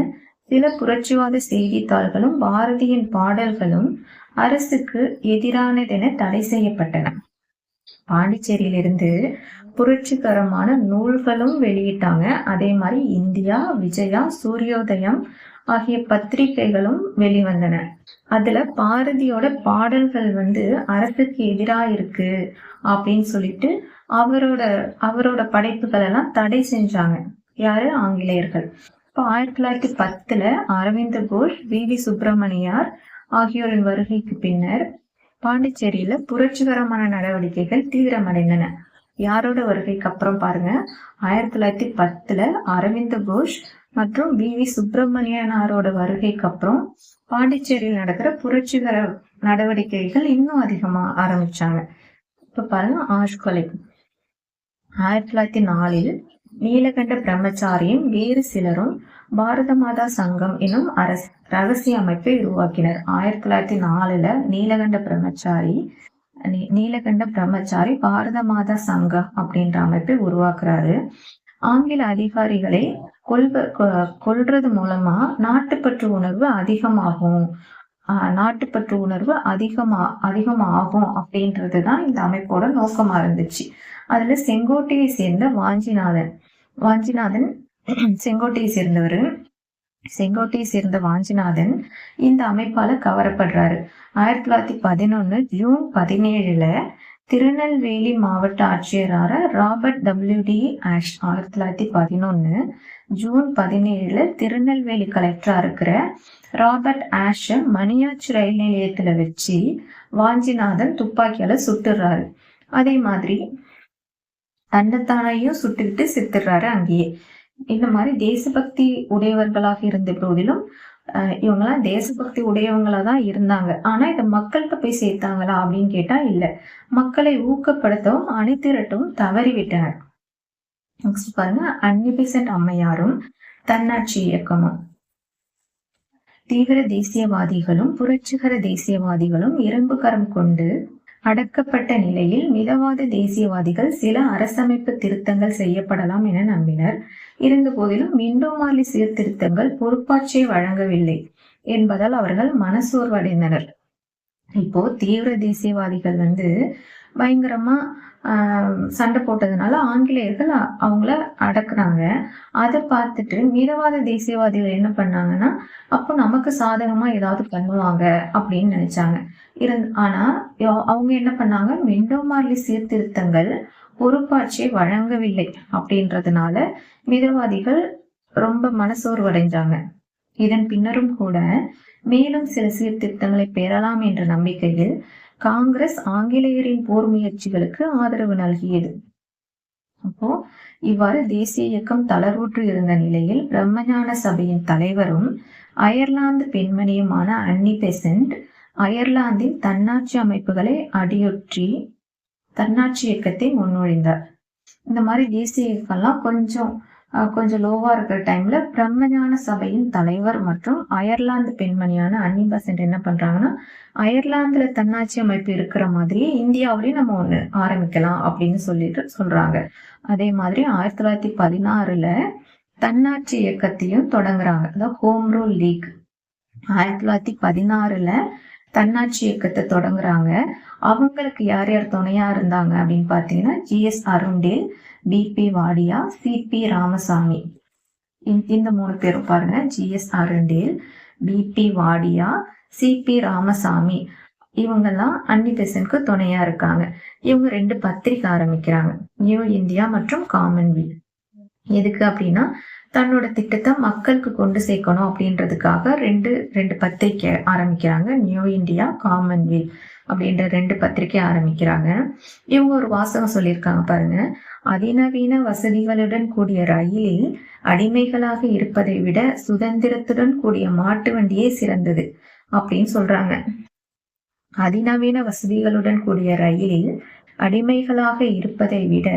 சில புரட்சிவாத செய்தித்தாள்களும் பாரதியின் பாடல்களும் அரசுக்கு எதிரானதென தடை செய்யப்பட்டன. பாண்டிச்சேரியிலிருந்து புரட்சிகரமான நூல்களும் வெளியிட்டாங்க. அதே மாதிரி இந்தியா, விஜயா, சூரியோதயம் ஆகிய பத்திரிகைகளும் வெளிவந்தன. அதுல பாரதியோட பாடல்கள் அரசுக்கு எதிரா இருக்கு அப்படின்னு சொல்லிட்டு அவரோட படைப்புகள் எல்லாம் தடை செஞ்சாங்க. யாரு? ஆங்கிலேயர்கள். இப்போ 1910 அரவிந்த கோஷ், BV சுப்பிரமணியார் ஆகியோரின் வருகைக்கு பின்னர் பாண்டிச்சேரியில புரட்சிகரமான நடவடிக்கைகள் தீவிரமடைந்தன. யாரோட வருகைக்கு அப்புறம் பாருங்க, 1910 அரவிந்த கோஷ் மற்றும் BV சுப்பிரமணியனாரோட வருகைக்கு அப்புறம் பாண்டிச்சேரியில் நடக்கிற புரட்சிகர நடவடிக்கைகள் இன்னும் அதிகமா ஆரம்பிச்சாங்க. இப்ப பாருங்க, ஆஷ்கொலை. 1904 நீலகண்ட பிரம்மச்சாரியும் வேறு சிலரும் பாரத மாதா சங்கம் எனும் ரகசிய அமைப்பை உருவாக்கினர். 1904 நீலகண்ட பிரம்மச்சாரி பாரத மாதா சங்கம் அப்படின்ற அமைப்பை உருவாக்குறாரு. ஆங்கில அதிகாரிகளை கொல்றது மூலமா நாட்டுப்பற்று உணர்வு அதிகமாகும் அப்படின்றதுதான் இந்த அமைப்போட நோக்கமா இருந்துச்சு. அதுல செங்கோட்டையை சேர்ந்த செங்கோட்டையை சேர்ந்த வாஞ்சிநாதன் இந்த அமைப்பால கவரப்படுறாரு. 1911 ஜூன் 17 திருநெல்வேலி மாவட்ட ஆட்சியரான Robert WD Ashe 1911 June 17 Tirunelveli கலெக்டரா இருக்கிற ராபர்ட் ஆஷ மணியாச்சி ரயில் நிலையத்துல வச்சு வாஞ்சிநாதன் துப்பாக்கியால சுட்டுறாரு. அதே மாதிரி தன்னைத்தானையும் சுட்டுக்கிட்டு செத்துடுறாரு அங்கேயே. இந்த மாதிரி தேசபக்தி உடையவர்களாக இருந்த போதிலும் இவங்கெல்லாம் தேசபக்தி உடையவங்களா தான் இருந்தாங்க. ஆனா இதை மக்கள்கிட்ட போய் சேர்த்தாங்களா அப்படின்னு கேட்டா இல்ல. மக்களை ஊக்கப்படுத்தவும் அணிதிரட்டவும் தவறிவிட்டனர். நெக்ஸ்ட் பாருங்க, அன்னிபெசன்ட் அம்மையாரும் தன்னாட்சி இயக்கமும். தீவிர தேசியவாதிகளும் புரட்சிகர தேசியவாதிகளும் இரும்பு கரம் கொண்டு அடக்கப்பட்ட நிலையில் மிதவாத தேசியவாதிகள் சில அரசமைப்பு திருத்தங்கள் செய்யப்படலாம் என நம்பினர். இருந்த போதிலும் மிண்டோமார்லி சீர்திருத்தங்கள் பொறுப்பாட்சியை வழங்கவில்லை என்பதால் அவர்கள் மனசோர்வடைந்தனர். இப்போ தீவிர தேசியவாதிகள் பயங்கரமா சண்டை போட்டதுனால ஆங்கிலேயர்கள் அவங்கள அடக்குறாங்க. அதை பார்த்துட்டு மிதவாத தேசியவாதிகள் என்ன பண்ணாங்கன்னா, அப்போ நமக்கு சாதகமா ஏதாவது பண்ணுவாங்க அப்படின்னு நினைச்சாங்க. ஆனா அவங்க என்ன பண்ணாங்க, மிண்டோமார்லி சீர்திருத்தங்கள் பொறுப்பாட்சியை வழங்கவில்லை அப்படின்றதுனால மிதவாதிகள் ரொம்ப மனசோர்வடைஞ்சாங்க. இதன் பின்னரும் கூட மேலும் சில சீர்திருத்தங்களை பெறலாம் என்ற நம்பிக்கையில் காங்கிரஸ் ஆங்கிலேயரின் போர் முயற்சிகளுக்கு ஆதரவு நல்கியது. அப்போ இவ்வாறு தேசிய இயக்கம் தளர்வுற்று இருந்த நிலையில் பிரம்மஞான சபையின் தலைவரும் அயர்லாந்து பெண்மணியுமான அன்னி பெசன்ட் அயர்லாந்தின் தன்னாட்சி அமைப்புகளை அடியொற்றி தன்னாட்சி இயக்கத்தை முன்மொழிந்தார். இந்த மாதிரி தேசிய இயக்கம்லாம் கொஞ்சம் லோவா இருக்கிற டைம்ல பிரம்மஞான சபையின் தலைவர் மற்றும் அயர்லாந்து பெண்மணியான அன்னி பெசன்ட் என்ன பண்றாங்கன்னா, அயர்லாந்துல தன்னாட்சி அமைப்பு இருக்கிற மாதிரியே இந்தியாவிலேயும் நம்ம ஒண்ணு ஆரம்பிக்கலாம் அப்படின்னு சொல்றாங்க. அதே மாதிரி 1916 தன்னாட்சி இயக்கத்தையும் தொடங்குறாங்க. அதாவது ஹோம் ரூல் லீக் 1916 தன்னாட்சி இயக்கத்தை தொடங்குறாங்க. அவங்களுக்கு யார் யார் துணையா இருந்தாங்க அப்படின்னு பாத்தீங்கன்னா, G S. Arundale, B P. Wadia, C P. Ramaswamy. இந்த 3 பேரும் பாருங்க, G S. Arundale, B P. Wadia, C P. Ramaswamy. இவங்கெல்லாம் அன்னி பெசன்ட்க்கு துணையா இருக்காங்க. இவங்க 2 பத்திரிகை ஆரம்பிக்கிறாங்க, நியூ இந்தியா மற்றும் காமன்வெல்த். எதுக்கு அப்படின்னா, தன்னோட திட்டத்தை மக்களுக்கு கொண்டு சேர்க்கணும் அப்படின்றதுக்காக ரெண்டு பத்திரிகை ஆரம்பிக்கிறாங்க. நியூ இந்தியா, காமன்வெல்த் அப்படின்ற 2 பத்திரிகை ஆரம்பிக்கிறாங்க. இவங்க ஒரு வாசகம் சொல்லியிருக்காங்க பாருங்க, அதிநவீன வசதிகளுடன் கூடிய ரயிலில் அடிமைகளாக இருப்பதை விட சுதந்திரத்துடன் கூடிய மாட்டு வண்டியே சிறந்தது அப்படின்னு சொல்றாங்க. அதிநவீன வசதிகளுடன் கூடிய ரயிலில் அடிமைகளாக இருப்பதை விட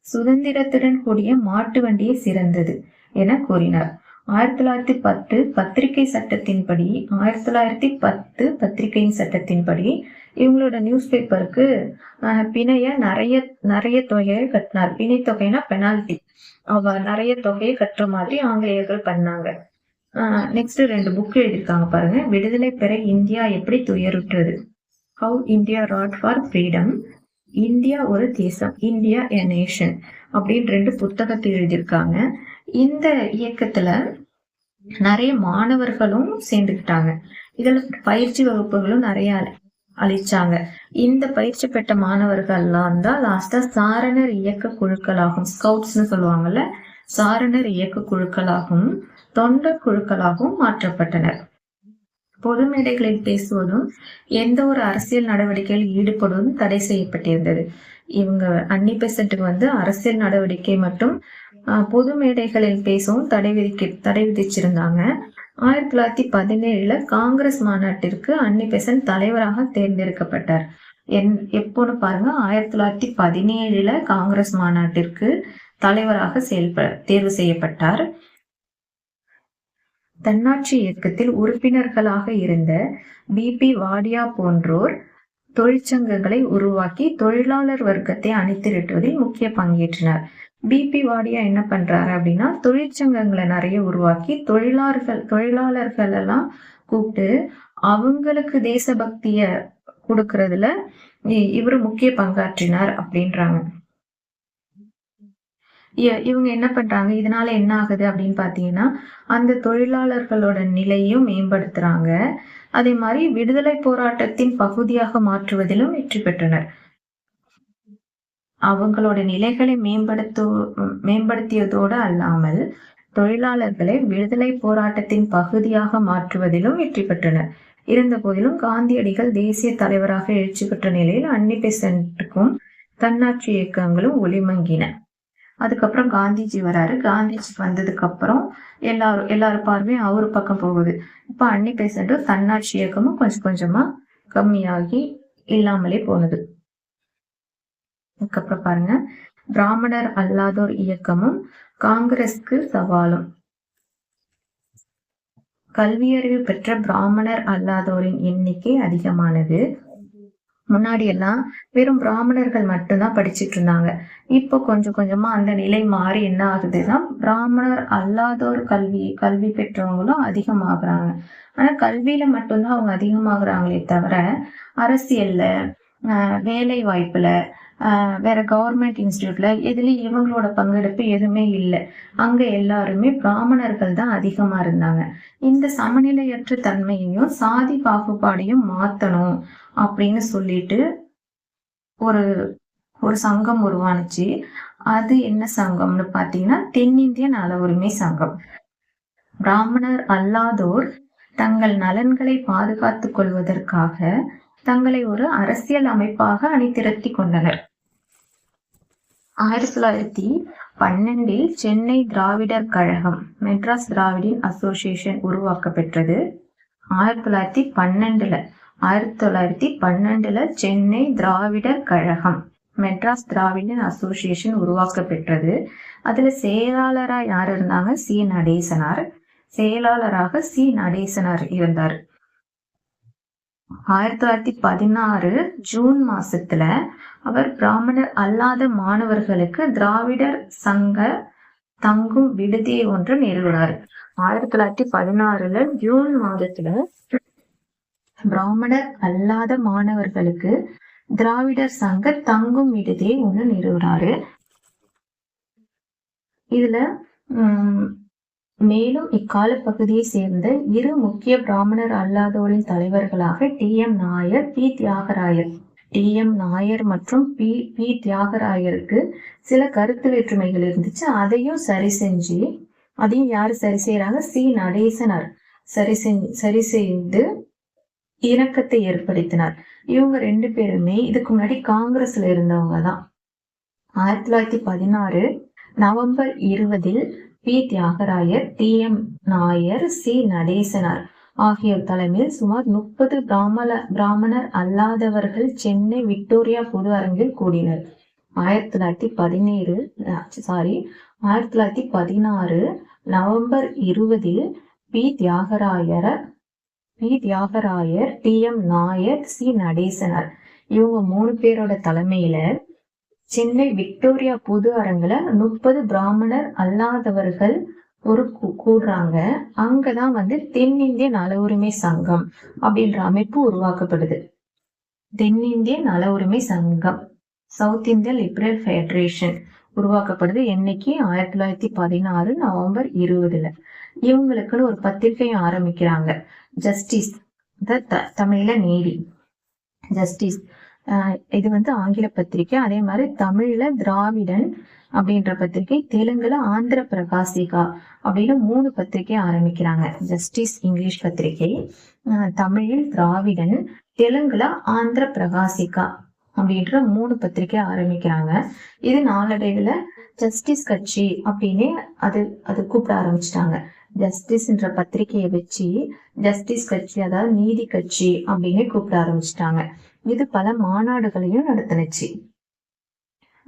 சுதந்திரத்துடன் கூடிய மாட்டு வண்டியே சிறந்தது என கூறினார். 1910 பத்திரிகை சட்டத்தின்படி 1910 பத்திரிகையின் சட்டத்தின்படி இவங்களோட நியூஸ் பேப்பருக்கு பிணைய நிறைய தொகையை கட்டினார். பிணை தொகைனா பெனால்டி. நிறைய தொகையை கட்டுற மாதிரி ஆங்கிலேயர்கள் பண்ணாங்க. நெக்ஸ்ட் 2 புக் எழுதியிருக்காங்க பாருங்க. விடுதலை பெற இந்தியா எப்படி துயருற்றது, how India wrought for freedom, India ஒரு தேசம், இந்தியா எ நேஷன் அப்படின்னு 2 புத்தகத்தை எழுதியிருக்காங்க. இந்த இயக்கத்துல நிறைய மாணவர்களும் சேர்ந்துக்கிட்டாங்க. இதுல பயிற்சி வகுப்புகளும் நிறைய அளிச்சாங்க. இந்த பயிற்சி பெற்ற மாணவர்கள்லாம் தான் லாஸ்டா சாரணர் இயக்க குழுக்களாகும், ஸ்கவுட்ஸ்னு சொல்லுவாங்கல்ல, சாரணர் இயக்க குழுக்களாகவும் தொண்டர் குழுக்களாகவும் மாற்றப்பட்டனர். பொது மேடைகளில் பேசுவதும் எந்த ஒரு அரசியல் நடவடிக்கையில் ஈடுபடுவதும் தடை செய்யப்பட்டிருந்தது. இவங்க அன்னி பெசன்ட்டுக்கு அரசியல் நடவடிக்கை மற்றும் பொது மேடைகளில் பேசவும் தடை விதிச்சிருந்தாங்க. 1917 காங்கிரஸ் மாநாட்டிற்கு அன்னி பெசன்ட் தலைவராக தேர்ந்தெடுக்கப்பட்டார். எப்போன்னு பாருங்க, 1917 காங்கிரஸ் மாநாட்டிற்கு தலைவராக தேர்வு செய்யப்பட்டார். தன்னாட்சி இயக்கத்தில் உறுப்பினர்களாக இருந்த பி.பி. வாடியா போன்றோர் தொழிற்சங்கங்களை உருவாக்கி தொழிலாளர் வர்க்கத்தை அணிதிரட்டுவதில் முக்கிய பங்கேற்றினார். பி.பி. வாடியா என்ன பண்றாரு அப்படின்னா, தொழிற்சங்கங்களை நிறைய உருவாக்கி தொழிலாளர்கள் எல்லாம் கூப்பிட்டு அவங்களுக்கு தேசபக்திய கொடுக்கறதுல இவரு முக்கிய பங்காற்றினார் அப்படின்றாங்க. இவங்க என்ன பண்றாங்க, இதனால என்ன ஆகுது அப்படின்னு பாத்தீங்கன்னா, அந்த தொழிலாளர்களோட நிலையும் மேம்படுத்துறாங்க. அதே மாதிரி விடுதலை போராட்டத்தின் பகுதியாக மாற்றுவதிலும் வெற்றி பெற்றனர். அவங்களோட நிலைகளை மேம்படுத்தியதோடு அல்லாமல் தொழிலாளர்களை விடுதலை போராட்டத்தின் பகுதியாக மாற்றுவதிலும் வெற்றி பெற்றனர். இருந்த போதிலும் காந்தியடிகள் தேசிய தலைவராக எழுச்சி பெற்ற நிலையில் அன்னி பெசன்ட்டுக்கும் தன்னாட்சி இயக்கங்களும் ஒளிமங்கின. அதுக்கப்புறம் காந்திஜி வராரு. காந்திஜி வந்ததுக்கு அப்புறம் எல்லாரும் பார்வையும் அவரு பக்கம் போகுது. இப்ப அன்னி பெசன்ட்டும் தன்னாட்சி இயக்கமும் கொஞ்சம் கொஞ்சமா கம்மியாகி இல்லாமலே போனது. அதுக்கப்புறம் பாருங்க, பிராமணர் அல்லாதோர் இயக்கமும் காங்கிரஸ்க்கு சவாலும். கல்வியறிவு பெற்ற பிராமணர் அல்லாதோரின் எண்ணிக்கை அதிகமானது. முன்னாடி எல்லாம் வெறும் பிராமணர்கள் மட்டும்தான் படிச்சுட்டு இருந்தாங்க. இப்போ கொஞ்சம் கொஞ்சமா அந்த நிலை மாறி என்ன ஆகுதுன்னா, பிராமணர் அல்லாதோர் கல்வி பெற்றவங்களும் அதிகமாகறாங்க. ஆனா கல்வியில மட்டும்தான் அவங்க அதிகமாகறாங்களே தவிர அரசியல்ல, வேலை வாய்ப்புல, வேற கவர்மெண்ட் இன்ஸ்டிடியூட்ல எதுலயும் இவங்களோட பங்கெடுப்பு எதுவுமே இல்லை. அங்க எல்லாருமே பிராமணர்கள் தான் அதிகமா இருந்தாங்க. இந்த சமநிலையற்ற தன்மையையும் சாதி பாகுபாடையும் மாத்தணும் அப்படின்னு சொல்லிட்டு ஒரு சங்கம் உருவானுச்சு. அது என்ன சங்கம்னு பாத்தீங்கன்னா, தென்னிந்திய நல உரிமை சங்கம். பிராமணர் அல்லாதோர் தங்கள் நலன்களை பாதுகாத்துக் கொள்வதற்காக தங்களை ஒரு அரசியல் அமைப்பாக அணிதிரட்டி கொண்டனர். 1912 சென்னை திராவிடர் கழகம், மெட்ராஸ் திராவிடியன் அசோசியேஷன் உருவாக்க பெற்றது. 1912 சென்னை திராவிடர் கழகம், மெட்ராஸ் திராவிடன் அசோசியேஷன் உருவாக்க பெற்றது. அதுல செயலாளரா யார் இருந்தாங்க? சி நடேசனார். செயலாளராக சி நடேசனார் இருந்தார். 1916 ஜூன் மாசத்துல அவர் பிராமணர் அல்லாத மாணவர்களுக்கு திராவிடர் சங்க தங்கும் விடுதி ஒன்று நிறுவினார். 1916 ஜூன் மாதத்துல பிராமணர் அல்லாத மாணவர்களுக்கு திராவிடர் சங்க தங்கும் விடுதியை ஒண்ணு நிறுவினாரு. இதுல மேலும் இக்கால பகுதியை சேர்ந்த இரு முக்கிய பிராமணர் அல்லாதோரின் தலைவர்களாக T M. Nair, P. Thyagarayar. T M. Nair மற்றும் பி. தியாகராயருக்கு சில கருத்து வேற்றுமைகள் இருந்துச்சு. அதையும் யாரு சரி செய்யறாங்க? சி நடேசனார் சரி செய்து இணக்கத்தை ஏற்படுத்தினார். இவங்க 2 பேருமே இதுக்கு முன்னாடி காங்கிரஸ்ல இருந்தவங்க தான். 1916 November 20 P. Thyagarayar, T M. Nair, C. Natesanar ஆகியோர் தலைமையில் சுமார் 30 பிராமணர் அல்லாதவர்கள் சென்னை விக்டோரியா பொது அரங்கில் கூடினர். 1916 November 20 P. Thyagarayar, T M. Nair, C. Natesanar இவங்க 3 பேரோட தலைமையில சென்னை விக்டோரியா பொது அரங்குல 30 பிராமணர் அல்லாதவர்கள் கூடுறாங்க. அங்கதான் தென்னிந்திய நல உரிமை சங்கம் அப்படின்ற அமைப்பு உருவாக்கப்படுது. தென்னிந்திய நல உரிமை சங்கம், சவுத் இந்தியா லிபரல் ஃபெடரேஷன் உருவாக்கப்படுது. என்னைக்கு? 1916 நவம்பர் 20. இவங்களுக்குன்னு ஒரு பத்திரிகையும் ஆரம்பிக்கிறாங்க. ஜஸ்டிஸ், தமிழ்ல நீதி, ஜஸ்டிஸ். இது ஆங்கில பத்திரிகை. அதே மாதிரி தமிழ்ல திராவிடன் அப்படின்ற பத்திரிகை, தெலுங்குல ஆந்திர பிரகாசிகா அப்படின்னு 3 பத்திரிகை ஆரம்பிக்கிறாங்க. ஜஸ்டிஸ் இங்கிலீஷ் பத்திரிகை, தமிழில் திராவிடன், தெலுங்குல ஆந்திர பிரகாசிகா அப்படின்ற 3 பத்திரிகை ஆரம்பிக்கிறாங்க. இது நாளடைவுல ஜஸ்டிஸ் கட்சி அப்படின்னு அது கூப்பிட ஆரம்பிச்சிட்டாங்க. ஜஸ்டிஸ்ன்ற பத்திரிகையை வச்சு ஜஸ்டிஸ் கட்சி, அதாவது நீதி கட்சி அப்படின்னு கூப்பிட ஆரம்பிச்சிட்டாங்க. இது பல மாநாடுகளையும் நடத்தினுச்சு.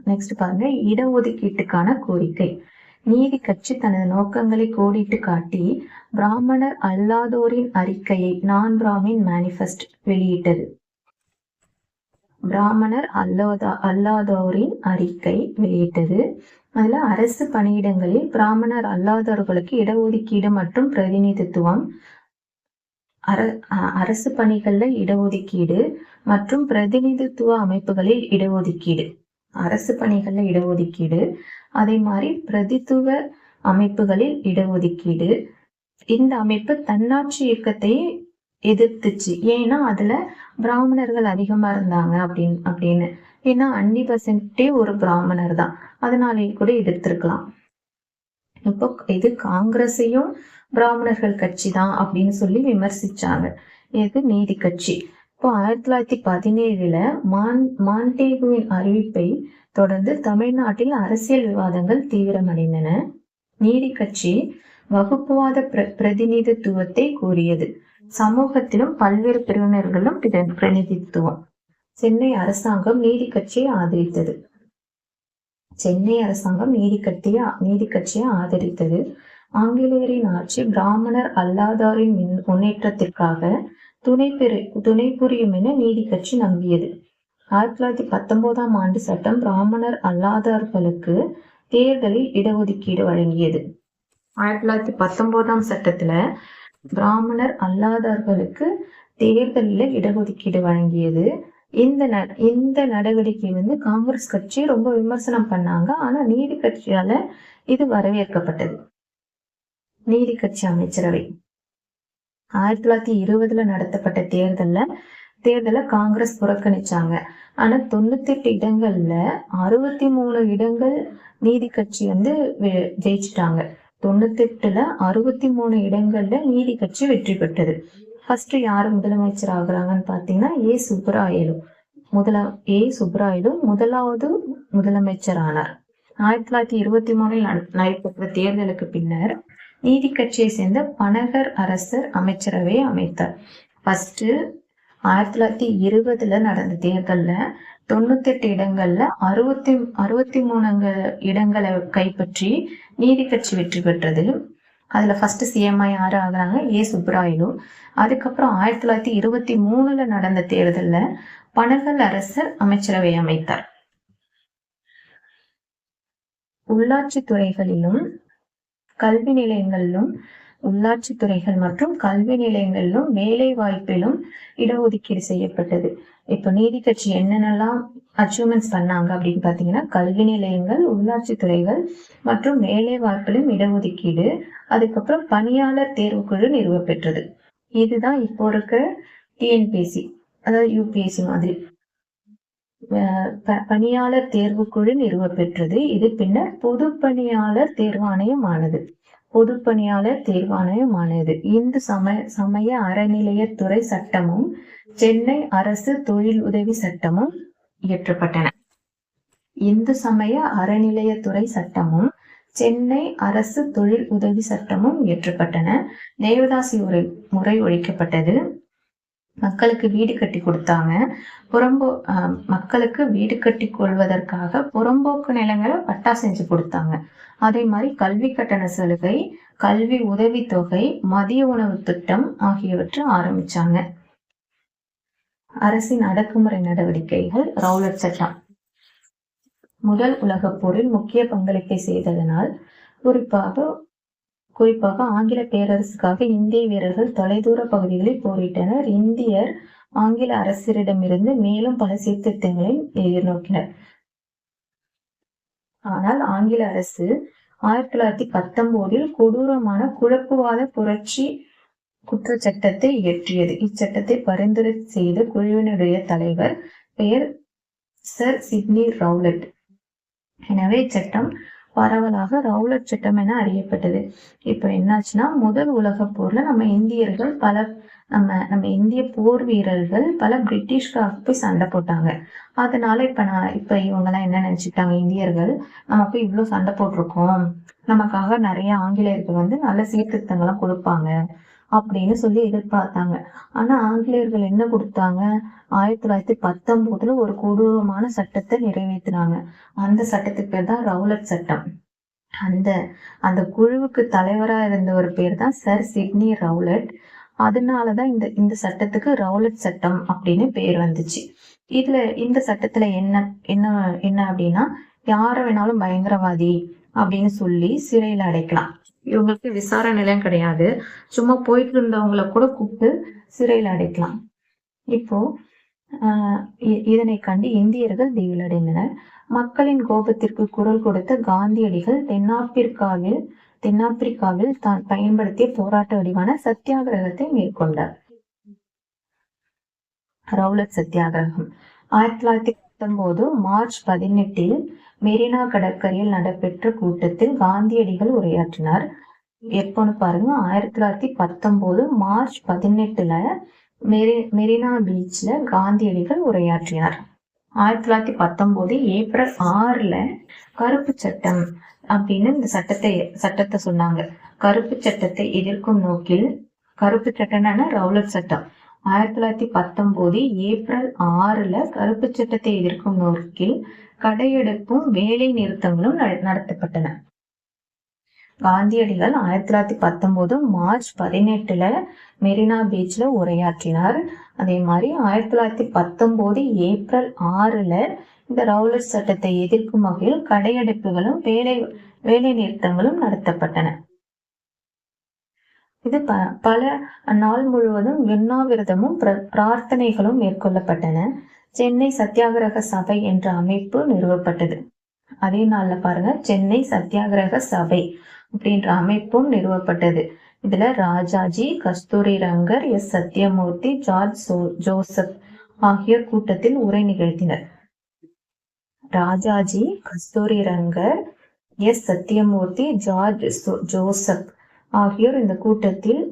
நெக்ஸ்ட் பாருங்க, இடஒதுக்கீட்டுக்கான கோரிக்கை. நீதி கட்சி தனது நோக்கங்களை கோடிட்டு காட்டி பிராமணர் அல்லாதோரின் அறிக்கையை நான் பிராமின் மேனிஃபெஸ்ட் வெளியிட்டது. பிராமணர் அல்லாதோரின் அறிக்கை வெளியிட்டது. அதுல அரசு பணியிடங்களில் பிராமணர் அல்லாதவர்களுக்கு இடஒதுக்கீடு மற்றும் பிரதிநிதித்துவம், அரசு பணிகள்ல இடஒதுக்கீடு மற்றும் பிரதிநிதித்துவ அமைப்புகளில் இடஒதுக்கீடு, அரசு பணிகள்ல இடஒதுக்கீடு, அதே மாதிரி பிரதித்துவ அமைப்புகளில் இடஒதுக்கீடு. இந்த அமைப்பு தன்னாட்சி இயக்கத்தை எதிர்த்துச்சு. ஏன்னா அதுல பிராமணர்கள் அதிகமா இருந்தாங்க அப்படின்னு. ஏன்னா 50% ஒரு பிராமணர் தான், அதனாலே கூட எதிர்த்திருக்கலாம். இப்போ இது காங்கிரஸையும் பிராமணர்கள் கட்சி தான் அப்படின்னு சொல்லி விமர்சிச்சாங்க. இது நீதி கட்சி. இப்போ 1917 மாண்டேகுவின் அறிவிப்பை தொடர்ந்து தமிழ்நாட்டில் அரசியல் விவாதங்கள் தீவிரமடைந்தன. நீதி கட்சி வகுப்புவாத பிரதிநிதித்துவத்தை கோரியது. சமூகத்திலும் பல்வேறு பிரிவினர்களும் பிரதிநிதித்துவம். சென்னை அரசாங்கம் நீதி கட்சியை ஆதரித்தது. சென்னை அரசாங்கம் நீதி கட்சியை ஆதரித்தது. ஆங்கிலேயரின் ஆட்சி பிராமணர் அல்லாதாரின் முன்னேற்றத்திற்காக துணை புரியும் என நீதி கட்சி நம்பியது. 1919 ஆண்டு சட்டம் பிராமணர் அல்லாதவர்களுக்கு தேர்தலில் இடஒதுக்கீடு வழங்கியது. 1919 சட்டத்துல பிராமணர் அல்லாதவர்களுக்கு தேர்தலில் இடஒதுக்கீடு வழங்கியது. இந்த நடவடிக்கை காங்கிரஸ் கட்சி ரொம்ப விமர்சனம் பண்ணாங்க. ஆனா நீதி கட்சியால இது வரவேற்கப்பட்டது. நீதி கட்சி அமைச்சரவை 1920 நடத்தப்பட்ட தேர்தல காங்கிரஸ் புறக்கணிச்சாங்க. ஆனா 98 இடங்கள்ல 63 இடங்கள் நீதி கட்சி ஜெயிச்சுட்டாங்க. 98ல 63 இடங்கள்ல நீதி கட்சி வெற்றி பெற்றது. ஃபர்ஸ்ட் யாரு முதலமைச்சர் ஆகுறாங்கன்னு பாத்தீங்கன்னா ஏ. சுப்பராயலு முதலாவது முதலமைச்சர் ஆனார். 1923 நடைபெற்ற தேர்தலுக்கு பின்னர் நீதி கட்சியை சேர்ந்த பனகர் அரசர் அமைச்சரவை அமைத்தார். ஃபர்ஸ்ட் 1920 நடந்த தேர்தல்ல 98 இடங்கள்ல 63 இடங்களை கைப்பற்றி நீதி கட்சி வெற்றி பெற்றது. அதுல ஃபர்ஸ்ட் சிஎம்ஐ யாரு ஆகுறாங்க? சுப்புராயலு. அதுக்கப்புறம் 1923 நடந்த தேர்தல்ல பனகல் அரசர் அமைச்சரவை அமைத்தார். உள்ளாட்சி துறைகளிலும் கல்வி நிலையங்களிலும் உள்ளாட்சி துறைகள் மற்றும் கல்வி நிலையங்களிலும் வேலை வாய்ப்பிலும் இடஒதுக்கீடு செய்யப்பட்டது. இப்ப நீதி கட்சி என்னென்னலாம் அச்சீவ்மெண்ட்ஸ் பண்ணாங்க அப்படின்னு பாத்தீங்கன்னா, கல்வி நிலையங்கள், உள்ளாட்சி துறைகள் மற்றும் வேலை வாய்ப்பிலும் இடஒதுக்கீடு, அதுக்கப்புறம் பணியாளர் தேர்வுக்குழு நிறுவப்பெற்றது. இதுதான் இப்போ இருக்க டிஎன்பிஎஸ்சி, அதாவது யூபிஎஸ்சி மாதிரி பணியாளர் தேர்வுக்குழு நிறுவப்பெற்றது. இது பின்னர் பொது பணியாளர் தேர்வாணையம் ஆனது. பொது பணியாளர் தேர்வாணையம் ஆனது. இந்து சமய அறநிலையத்துறை சட்டமும் சென்னை அரசு தொழில் உதவி சட்டமும் இயற்றப்பட்டன. இந்து சமய அறநிலையத்துறை சட்டமும் சென்னை அரசு தொழில் உதவி சட்டமும் இயற்றப்பட்டன. தேவதாசி முறை ஒழிக்கப்பட்டது. மக்களுக்கு வீடு கட்டி கொடுத்தாங்க. மக்களுக்கு வீடு கட்டி கொள்வதற்காக புறம்போக்கு நிலங்களை பட்டா செஞ்சு கொடுத்தாங்க. அதே மாதிரி கல்வி கட்டண சலுகை, கல்வி உதவித்தொகை, மதிய உணவு திட்டம் ஆகியவற்றை ஆரம்பிச்சாங்க. அரசின் அடக்குமுறை நடவடிக்கைகள். ரவுலட் சட்டம் முதல் உலகப் போரில் முக்கிய பங்களிப்பை செய்ததனால் குறிப்பாக ஆங்கில பேரரசுக்காக இந்திய வீரர்கள் தொலைதூர பகுதிகளில் போரிட்டனர். இந்தியர் ஆங்கில அரசரிடமிருந்து மேலும் பல சீர்திருத்தங்களை எதிர்நோக்கினர். ஆனால் ஆங்கில அரசு 1919 கொடூரமான குழப்பவாத புரட்சி குற்றச்சட்டத்தை இயற்றியது. இச்சட்டத்தை பரிந்துரை செய்த குழுவினுடைய தலைவர் பெயர் சர் சிட்னி ரவுலட். எனவே இச்சட்டம் பரவலாக ரவுலட் சட்டம் என அறியப்பட்டது. இப்ப என்னாச்சுன்னா, முதல் உலக போர்ல நம்ம இந்தியர்கள் நம்ம இந்திய போர் வீரர்கள் பல பிரிட்டிஷ்காக போய் சண்டை போட்டாங்க. அதனால இப்ப இவங்க எல்லாம் என்ன நினைச்சுட்டாங்க, இந்தியர்கள் நம்ம போய் இவ்வளவு சண்டை போட்டிருக்கோம், நமக்காக நிறைய ஆங்கிலேயர்கள் நல்ல சீர்திருத்தங்கள்லாம் கொடுப்பாங்க அப்படின்னு சொல்லி எதிர்பார்த்தாங்க. ஆனா ஆங்கிலேயர்கள் என்ன கொடுத்தாங்க? 1919 ஒரு கொடூரமான சட்டத்தை நிறைவேற்றினாங்க. அந்த சட்டத்துக்கு பேர் தான் ரவுலட் சட்டம். அந்த குழுவுக்கு தலைவரா இருந்த ஒரு பேர் தான் சர் சிட்னி ரவுலட். அதனாலதான் இந்த சட்டத்துக்கு ரவுலட் சட்டம் அப்படின்னு பேர் வந்துச்சு. இந்த சட்டத்துல என்ன அப்படின்னா, யார வேணாலும் பயங்கரவாதி அப்படின்னு சொல்லி சிறையில அடைக்கலாம். இவங்களுக்கு விசாரணை எல்லாம் கிடையாது. சும்மா போயிட்டு இருந்தவங்களை கூட கூப்பிட்டு சிறையில அடைக்கலாம். இப்போ இதனை கண்டு இந்தியர்கள் திகிலடைந்தனர். மக்களின் கோபத்திற்கு குரல் கொடுத்த காந்தியடிகள் தென்னாப்பிரிக்காவில் தான் பயன்படுத்திய போராட்ட வடிவான சத்தியாகிரகத்தை மேற்கொண்டார். ரவுலட் சத்தியாகிரகம் 1919 மார்ச் 18 மெரினா கடற்கரையில் நடைபெற்ற கூட்டத்தில் காந்தியடிகள் உரையாற்றினார். எப்போன்னு பாருங்க, 1919 மார்ச் 18 மெரினா பீச்ல காந்தியடிகள் உரையாற்றினார். 1919 ஏப்ரல் 6 கருப்பு சட்டம் அப்படின்னு இந்த சட்டத்தை சொன்னாங்க. கருப்பு சட்டத்தை எதிர்க்கும் நோக்கில், கருப்பு சட்டம்னா ரவுலட் சட்டம். 1919 ஏப்ரல் 6 கருப்பு சட்டத்தை எதிர்க்கும் நோக்கில் கடையெடுப்பும் வேலை நிறுத்தங்களும் நடத்தப்பட்டன. காந்தியடிகள் 1919 மார்ச் 18 மெரினா பீச்ல உரையாற்றினார். அதே மாதிரி 1919 ஏப்ரல் 6 இந்த ரவுலட் சட்டத்தை எதிர்க்கும் வகையில் கடையெடுப்புகளும் வேலை நிறுத்தங்களும் நடத்தப்பட்டன. இது பல நாள் முழுவதும் உண்ணாவிரதமும் பிரார்த்தனைகளும் மேற்கொள்ளப்பட்டன. சென்னை சத்தியாகிரக சபை என்ற அமைப்பு நிறுவப்பட்டது. அதே நாள்ல பாருங்க, சென்னை சத்தியாகிரக சபை அப்படின்ற அமைப்பும் நிறுவப்பட்டது. இதுல ராஜாஜி, கஸ்தூரி ரங்கர், சத்யமூர்த்தி, ஜார்ஜ் ஜோசப் ஆகியோர் கூட்டத்தில் உரை நிகழ்த்தினர். ராஜாஜி, கஸ்தூரி ரங்கர், சத்யமூர்த்தி, ஜார்ஜ் ஜோசப் ஆகியோர் இந்த கூட்டத்தில்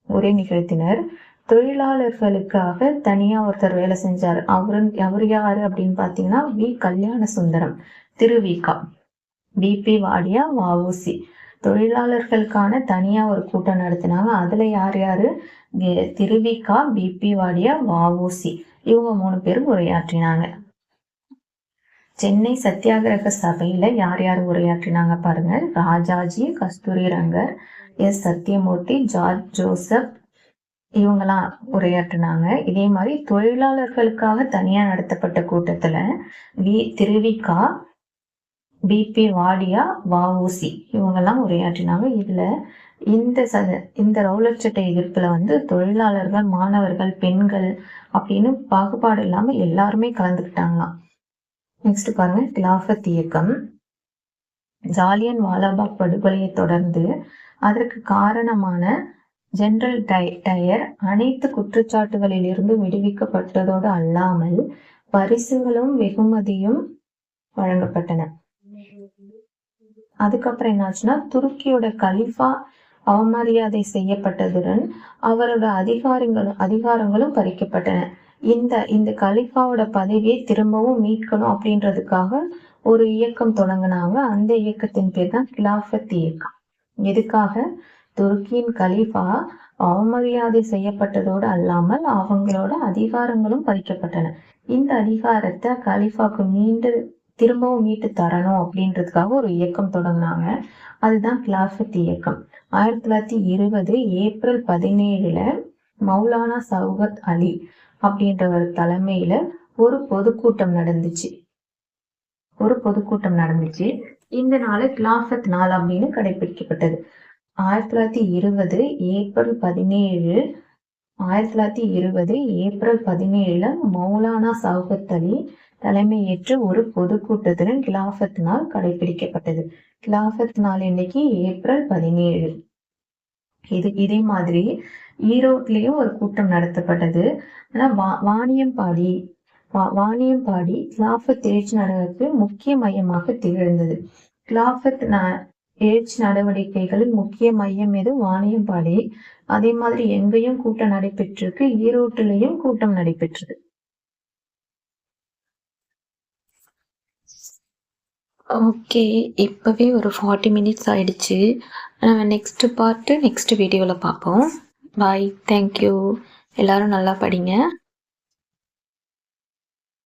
உரை நிகழ்த்தினர். தொழிலாளர்களுக்காக தனியா ஒருத்தர் வேலை செஞ்சார். அவரு யாரு அப்படின்னு பாத்தீங்கன்னா, வி கல்யாண சுந்தரம், திருவிகா, பிபி வாடியா, வஉசி. தொழிலாளர்களுக்கான தனியாக ஒரு கூட்டம் நடத்தினாங்க. அதில் யார் யார்? திருவிகா, பிபி வாடியா, வஉசி இவங்க 3 பேரும் உரையாற்றினாங்க. சென்னை சத்தியாகிரக சபையில் யார் யார் உரையாற்றினாங்க பாருங்க. ராஜாஜி, கஸ்தூரி Rangar, S Sathyamoorthy, George Joseph இவங்கெல்லாம் உரையாற்றினாங்க. இதே மாதிரி தொழிலாளர்களுக்காக தனியாக நடத்தப்பட்ட கூட்டத்தில் திருவிகா, பிபி வாடியா, வஉசி இவங்கெல்லாம் உரையாற்றினாங்க. இதில் இந்த ரவுலட் சட்ட எதிர்ப்பில் தொழிலாளர்கள், மாணவர்கள், பெண்கள் அப்படின்னு பாகுபாடு இல்லாமல் எல்லாருமே கலந்துக்கிட்டாங்களாம். நெக்ஸ்ட் பாருங்க, கிலாஃபத் இயக்கம். ஜாலியன் வாலாபாக் படுகொலையை தொடர்ந்து அதற்கு காரணமான ஜெனரல் டயர் அனைத்து குற்றச்சாட்டுகளில் இருந்து விடுவிக்கப்பட்டதோடு அல்லாமல் பரிசுகளும் வெகுமதியும் வழங்கப்பட்டன. அதுக்கப்புறம் என்னாச்சுன்னா, துருக்கியோட கலிஃபா அவமரியாதை செய்யப்பட்டதுடன் அவரோட அதிகாரங்களும் பறிக்கப்பட்டன. இந்த கலிஃபாவோட பதவியை திரும்பவும் மீட்கணும் அப்படின்றதுக்காக ஒரு இயக்கம் தொடங்கினாங்க. அந்த இயக்கத்தின் பேர் தான் கிலாஃபத் இயக்கம். எதுக்காக? துருக்கியின் கலிஃபா அவமரியாதை செய்யப்பட்டதோடு அல்லாமல் அவங்களோட அதிகாரங்களும் பறிக்கப்பட்டன. இந்த அதிகாரத்தை கலிஃபாக்கு திரும்பவும் மீட்டு தரணும் அப்படின்றதுக்காக ஒரு இயக்கம் தொடங்கினாங்க. அதுதான் கிலாஃபத் இயக்கம். 1920 ஏப்ரல் 17 மௌலானா சௌகத் அலி அப்படின்றவர் தலைமையில ஒரு பொதுக்கூட்டம் நடந்துச்சு. இந்த நாள் கிலாஃபத் நாள் அப்படின்னு கடைபிடிக்கப்பட்டது. 1920 ஏப்ரல் 17 மௌலானா சௌகத் அலி தலைமையேற்று ஒரு பொதுக்கூட்டத்துடன் கிலாஃபத் நாள் கடைபிடிக்கப்பட்டது. கிலாஃபத் நாள் இன்னைக்கு ஏப்ரல் 17. இதே மாதிரி ஈரோட்லயும் ஒரு கூட்டம் நடத்தப்பட்டது. ஆனா வாணியம்பாடி கிலாஃபத் எழுச்சி நடவடிக்கை முக்கிய மையமாக திகழ்ந்தது. கிலாஃபத் எழுச்சி நடவடிக்கைகளில் முக்கிய மையம் எது? வாணியம்பாடி. அதே மாதிரி எங்கேயும் கூட்டம் நடைபெற்றிருக்கு, ஈரோட்டிலையும் கூட்டம் நடைபெற்றது. ஓகே, இப்போவே ஒரு 40 மினிட்ஸ் ஆயிடுச்சு. நம்ம நெக்ஸ்ட் வீடியோவில் பார்ப்போம். பாய், தேங்க்யூ. எல்லாரும் நல்லா படிங்க.